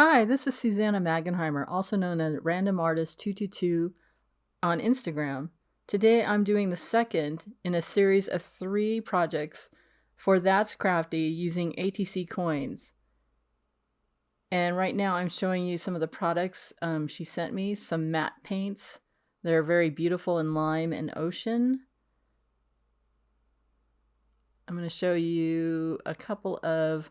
Hi, this is Susanna Magenheimer, also known as Random Artist 222 on Instagram. Today I'm doing the second in a series of 3 projects for That's Crafty using ATC coins. And right now I'm showing you some of the products she sent me, some matte paints. They're very beautiful in lime and ocean. I'm going to show you a couple of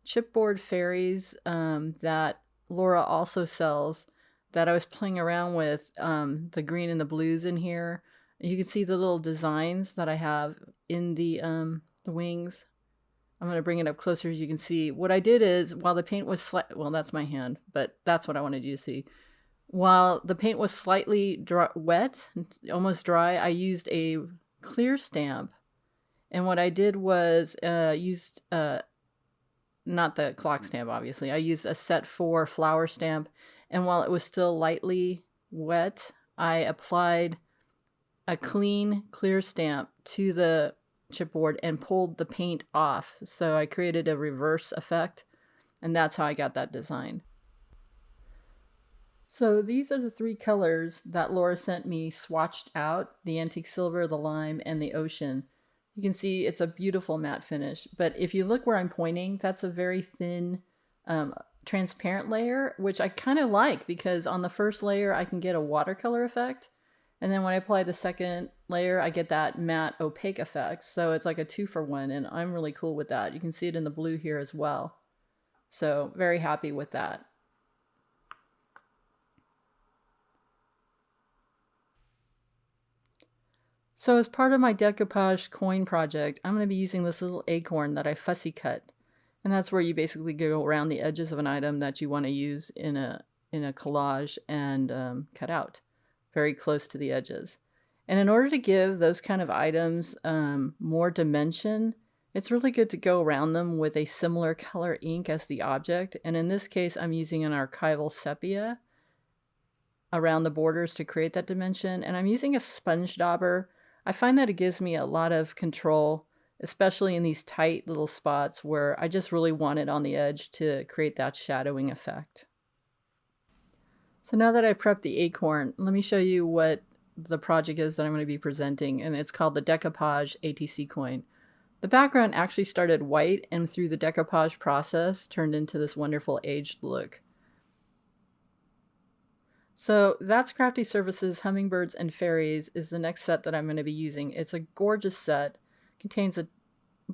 chipboard fairies that Laura also sells that I was playing around with, the green and the blues in here. You can see the little designs that I have in the wings. I'm going to bring it up closer so you can see. What I did is, while the paint was well, that's my hand, but that's what I wanted you to see. While the paint was slightly wet, almost dry, I used a clear stamp. And what I did was used, not the clock stamp, obviously. I used a set 4 flower stamp. And while it was still lightly wet, I applied a clean, clear stamp to the chipboard and pulled the paint off. So I created a reverse effect. And that's how I got that design. So these are the 3 colors that Laura sent me swatched out: the antique silver, the lime, and the ocean. You can see it's a beautiful matte finish, but if you look where I'm pointing, that's a very thin transparent layer, which I kind of like because on the first layer I can get a watercolor effect, and then when I apply the second layer I get that matte opaque effect. So it's like a 2-for-1, and I'm really cool with that. You can see it in the blue here as well. So very happy with that. So as part of my Decoupage Coin project, I'm going to be using this little acorn that I fussy cut. And that's where you basically go around the edges of an item that you want to use in a collage and cut out very close to the edges. And in order to give those kind of items more dimension, it's really good to go around them with a similar color ink as the object. And in this case, I'm using an archival sepia around the borders to create that dimension. And I'm using a sponge dauber. I find that it gives me a lot of control, especially in these tight little spots where I just really want it on the edge to create that shadowing effect. So now that I prepped the acorn, let me show you what the project is that I'm going to be presenting, and it's called the Decoupage ATC coin. The background actually started white and through the decoupage process turned into this wonderful aged look. So That's Crafty Services Hummingbirds and Fairies is the next set that I'm going to be using. It's a gorgeous set. It contains a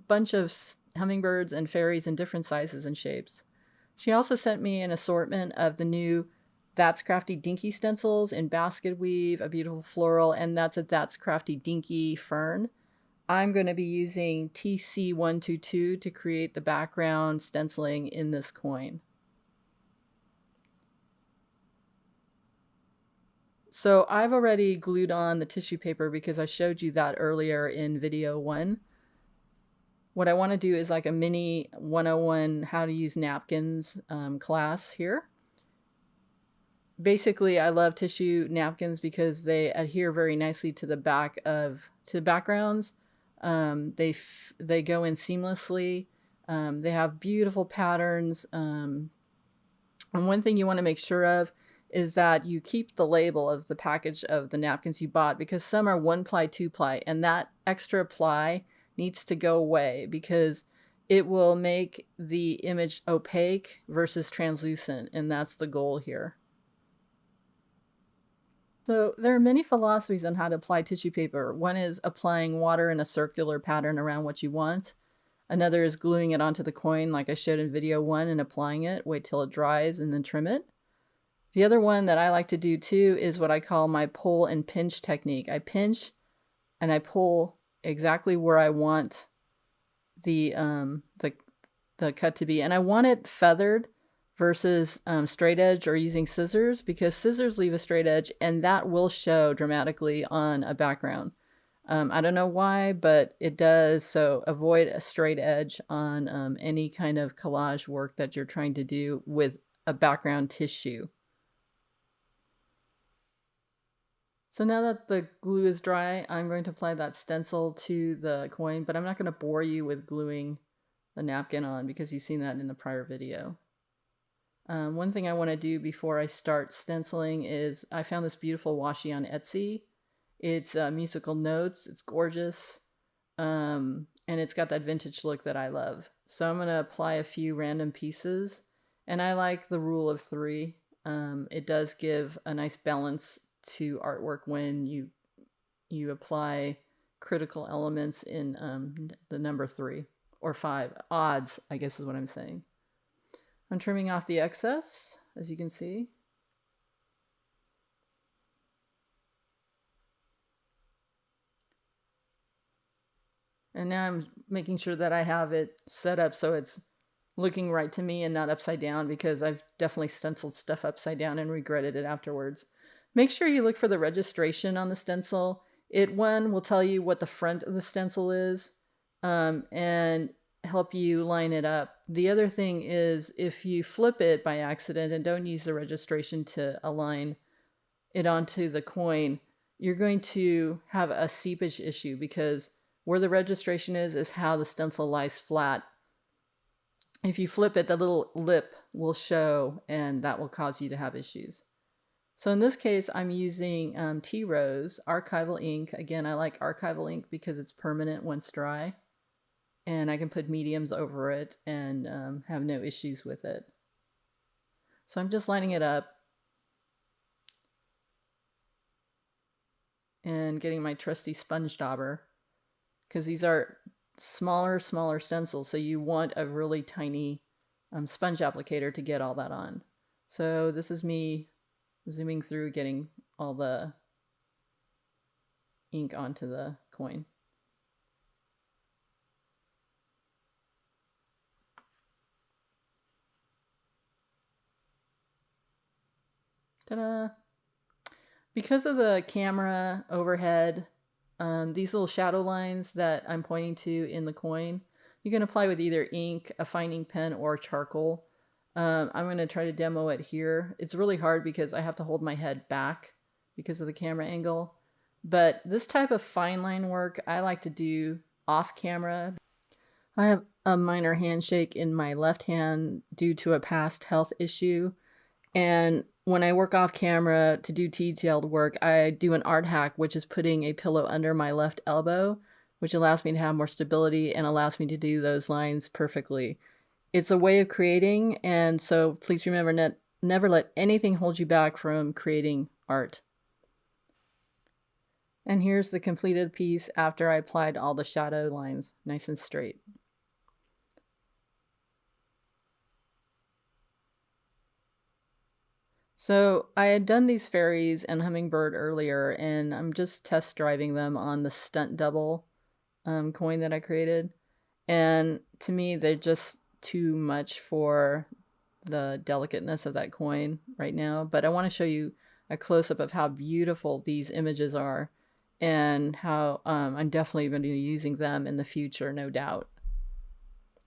bunch of hummingbirds and fairies in different sizes and shapes. She also sent me an assortment of the new That's Crafty Dinky Stencils in basket weave, a beautiful floral, and that's a That's Crafty Dinky fern. I'm going to be using TC122 to create the background stenciling in this coin. So I've already glued on the tissue paper because I showed you that earlier in video 1. What I want to do is like a mini 101 how to use napkins class here. Basically, I love tissue napkins because they adhere very nicely to the backgrounds. They go in seamlessly. They have beautiful patterns. And one thing you want to make sure of is that you keep the label of the package of the napkins you bought, because some are 1-ply, 2-ply, and that extra ply needs to go away because it will make the image opaque versus translucent, and that's the goal here. So there are many philosophies on how to apply tissue paper. One is applying water in a circular pattern around what you want. Another is gluing it onto the coin like I showed in video 1 and applying it, wait till it dries, and then trim it. The other one that I like to do too is what I call my pull and pinch technique. I pinch and I pull exactly where I want the cut to be. And I want it feathered versus straight edge or using scissors, because scissors leave a straight edge and that will show dramatically on a background. I don't know why, but it does. So avoid a straight edge on any kind of collage work that you're trying to do with a background tissue. So now that the glue is dry, I'm going to apply that stencil to the coin, but I'm not going to bore you with gluing the napkin on because you've seen that in the prior video. One thing I want to do before I start stenciling is I found this beautiful washi on Etsy. It's musical notes. It's gorgeous. And it's got that vintage look that I love. So I'm going to apply a few random pieces. And I like the rule of 3. It does give a nice balance to artwork when you apply critical elements in the number 3 or 5. Odds, I guess is what I'm saying. I'm trimming off the excess, as you can see. And now I'm making sure that I have it set up so it's looking right to me and not upside down, because I've definitely stenciled stuff upside down and regretted it afterwards. Make sure you look for the registration on the stencil. One will tell you what the front of the stencil is, and help you line it up. The other thing is, if you flip it by accident and don't use the registration to align it onto the coin, you're going to have a seepage issue, because where the registration is how the stencil lies flat. If you flip it, the little lip will show, and that will cause you to have issues. So in this case, I'm using Tea Rose archival ink. Again, I like archival ink because it's permanent once dry, and I can put mediums over it and have no issues with it. So I'm just lining it up and getting my trusty sponge dauber, because these are smaller stencils, so you want a really tiny sponge applicator to get all that on. So this is me zooming through, getting all the ink onto the coin. Ta-da! Because of the camera overhead, these little shadow lines that I'm pointing to in the coin, you can apply with either ink, a fine ink pen, or charcoal. I'm going to try to demo it here. It's really hard because I have to hold my head back because of the camera angle. But this type of fine line work I like to do off camera. I have a minor handshake in my left hand due to a past health issue. And when I work off camera to do detailed work, I do an art hack, which is putting a pillow under my left elbow, which allows me to have more stability and allows me to do those lines perfectly. It's a way of creating, and so please remember, never let anything hold you back from creating art. And here's the completed piece after I applied all the shadow lines nice and straight. So I had done these fairies and hummingbird earlier, and I'm just test driving them on the stunt double coin that I created. And to me, they're just too much for the delicateness of that coin right now. But I want to show you a close-up of how beautiful these images are, and how I'm definitely going to be using them in the future, no doubt.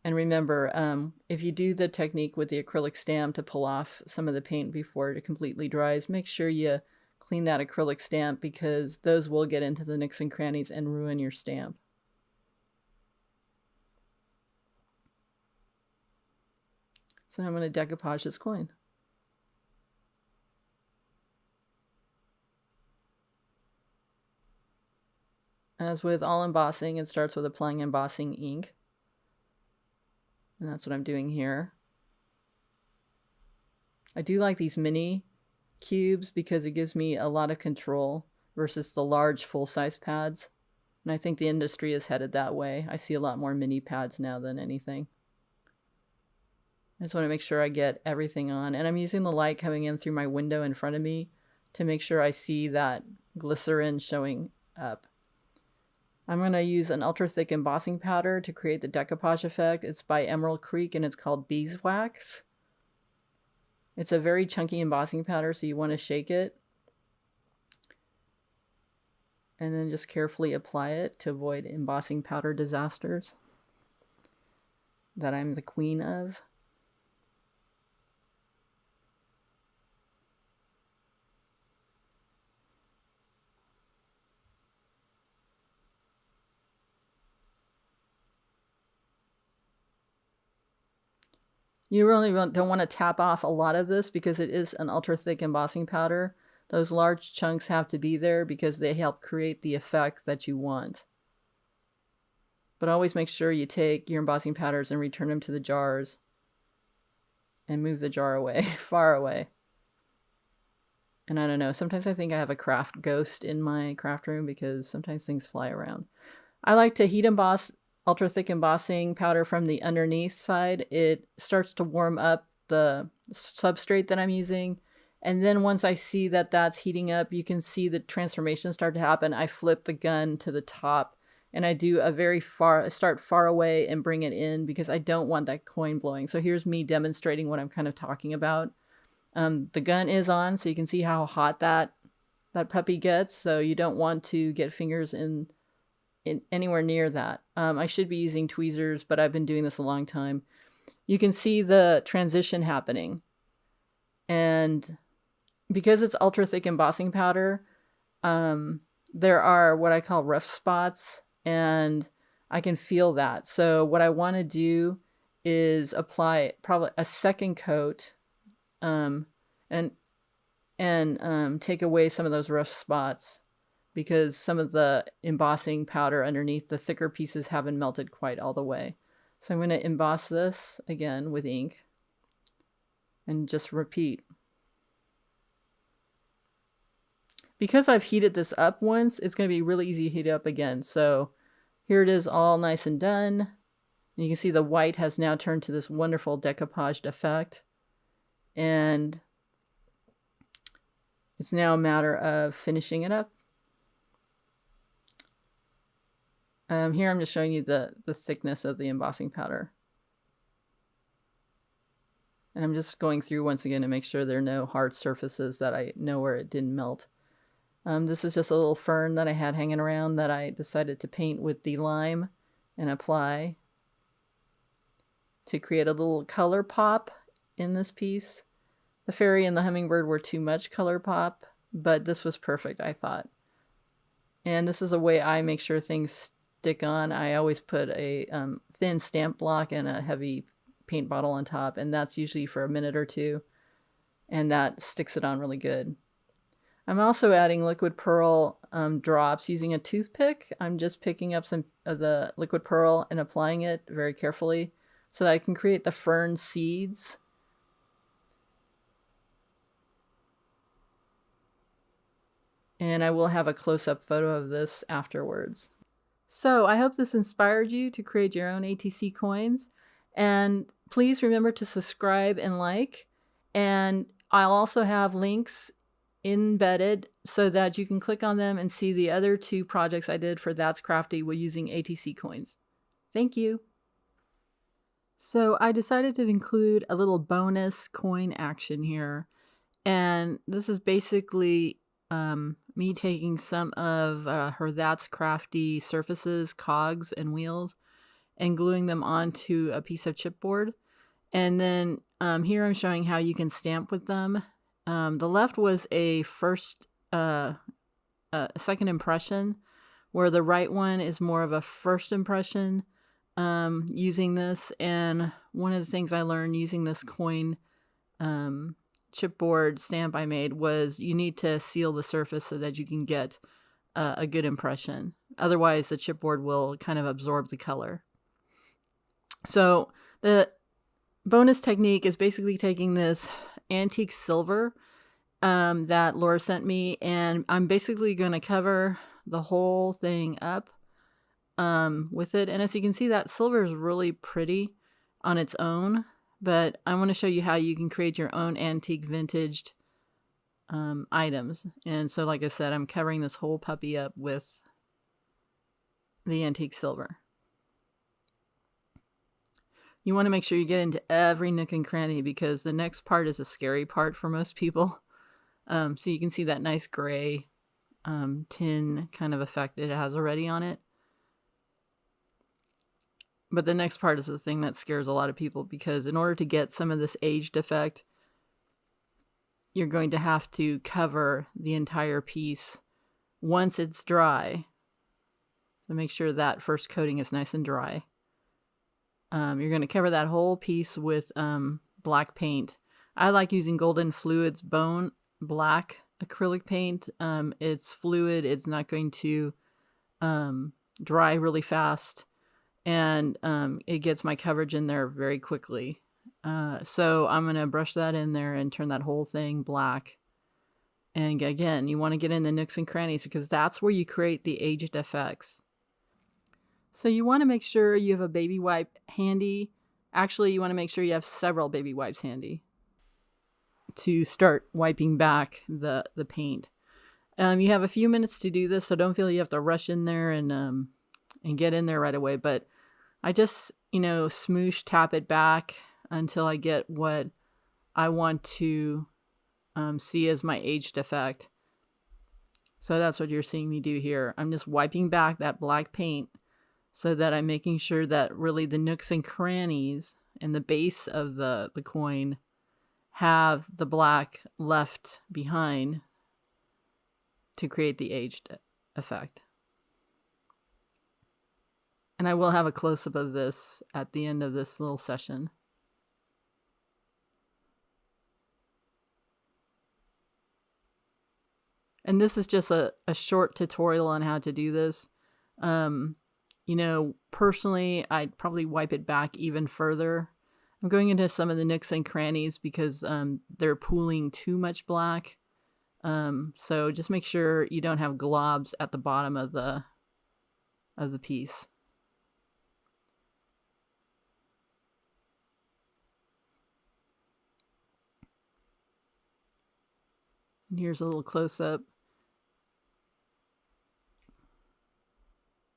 And remember, if you do the technique with the acrylic stamp to pull off some of the paint before it completely dries, make sure you clean that acrylic stamp, because those will get into the nooks and crannies and ruin your stamp. So I'm going to decoupage this coin. As with all embossing, it starts with applying embossing ink. And that's what I'm doing here. I do like these mini cubes because it gives me a lot of control versus the large full-size pads. And I think the industry is headed that way. I see a lot more mini pads now than anything. I just want to make sure I get everything on. And I'm using the light coming in through my window in front of me to make sure I see that glycerin showing up. I'm going to use an ultra thick embossing powder to create the decoupage effect. It's by Emerald Creek and it's called Beeswax. It's a very chunky embossing powder, so you want to shake it. And then just carefully apply it to avoid embossing powder disasters that I'm the queen of. You really don't want to tap off a lot of this because it is an ultra thick embossing powder. Those large chunks have to be there because they help create the effect that you want. But always make sure you take your embossing powders and return them to the jars and move the jar away, far away. And I don't know, sometimes I think I have a craft ghost in my craft room because sometimes things fly around. I like to heat emboss ultra thick embossing powder from the underneath side. It starts to warm up the substrate that I'm using. And then once I see that that's heating up, you can see the transformation start to happen. I flip the gun to the top and I do start far away and bring it in because I don't want that coin blowing. So here's me demonstrating what I'm kind of talking about. The gun is on, so you can see how hot that puppy gets. So you don't want to get fingers in anywhere near that. I should be using tweezers, but I've been doing this a long time. You can see the transition happening. And because it's ultra thick embossing powder, there are what I call rough spots, and I can feel that. So what I want to do is apply probably a second coat and take away some of those rough spots, because some of the embossing powder underneath the thicker pieces haven't melted quite all the way. So I'm going to emboss this again with ink and just repeat. Because I've heated this up once, it's going to be really easy to heat up again. So here it is all nice and done. And you can see the white has now turned to this wonderful decoupaged effect. And it's now a matter of finishing it up. Here I'm just showing you the thickness of the embossing powder. And I'm just going through once again to make sure there are no hard surfaces that I know where it didn't melt. This is just a little fern that I had hanging around that I decided to paint with the lime and apply to create a little color pop in this piece. The fairy and the hummingbird were too much color pop, but this was perfect, I thought. And this is a way I make sure things stick on. I always put a thin stamp block and a heavy paint bottle on top, and that's usually for a minute or two, and that sticks it on really good. I'm also adding liquid pearl drops using a toothpick. I'm just picking up some of the liquid pearl and applying it very carefully so that I can create the fern seeds. And I will have a close-up photo of this afterwards. So I hope this inspired you to create your own ATC coins. And please remember to subscribe and like. And I'll also have links embedded so that you can click on them and see the other two projects I did for That's Crafty with using ATC coins. Thank you. So I decided to include a little bonus coin action here. And this is basically me taking some of her That's Crafty surfaces, cogs, and wheels, and gluing them onto a piece of chipboard. And then here I'm showing how you can stamp with them. The left was a second impression, where the right one is more of a first impression using this. And one of the things I learned using this coin chipboard stamp I made was you need to seal the surface so that you can get a good impression. Otherwise, the chipboard will kind of absorb the color. So the bonus technique is basically taking this antique silver that Laura sent me, and I'm basically going to cover the whole thing up with it. And as you can see, that silver is really pretty on its own, but I want to show you how you can create your own antique vintaged items. And so, like I said, I'm covering this whole puppy up with the antique silver. You want to make sure you get into every nook and cranny, because the next part is a scary part for most people. So you can see that nice gray tin kind of effect it has already on it. But the next part is the thing that scares a lot of people, because in order to get some of this aged effect, you're going to have to cover the entire piece once it's dry. So make sure that first coating is nice and dry. You're going to cover that whole piece with black paint. I like using Golden Fluid's Bone Black acrylic paint. It's fluid. It's not going to dry really fast, and it gets my coverage in there very quickly. So I'm going to brush that in there and turn that whole thing black. And again, you want to get in the nooks and crannies because that's where you create the aged effects. So you want to make sure you have a baby wipe handy. Actually, you want to make sure you have several baby wipes handy to start wiping back the paint. You have a few minutes to do this, so don't feel you have to rush in there and get in there right away. But I just, smoosh tap it back until I get what I want to see as my aged effect. So that's what you're seeing me do here. I'm just wiping back that black paint so that I'm making sure that really the nooks and crannies and the base of the coin have the black left behind to create the aged effect. And I will have a close-up of this at the end of this little session. And this is just a short tutorial on how to do this. Personally, I'd probably wipe it back even further. I'm going into some of the nooks and crannies because they're pooling too much black. So just make sure you don't have globs at the bottom of the piece. And here's a little close-up.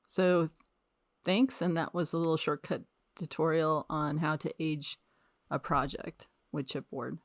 So thanks, and that was a little shortcut tutorial on how to age a project with chipboard.